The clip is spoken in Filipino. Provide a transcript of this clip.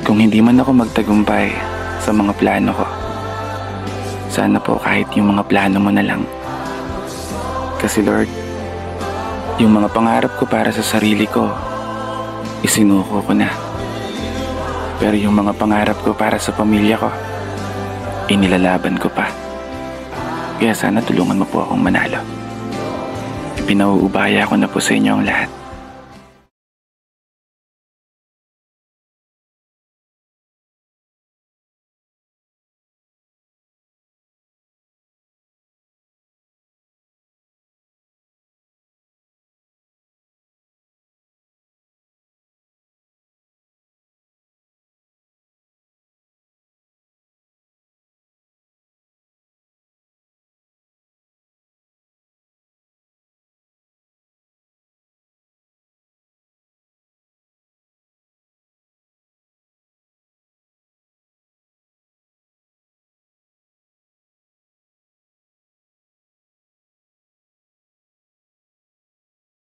kung hindi man ako magtagumpay sa mga plano ko, sana po kahit yung mga plano mo na lang. Kasi Lord, yung mga pangarap ko para sa sarili ko, isinuko ko na. Pero yung mga pangarap ko para sa pamilya ko, inilalaban ko pa. Kaya sana tulungan mo po akong manalo. Ipinauubaya ko na po sa inyo ang lahat.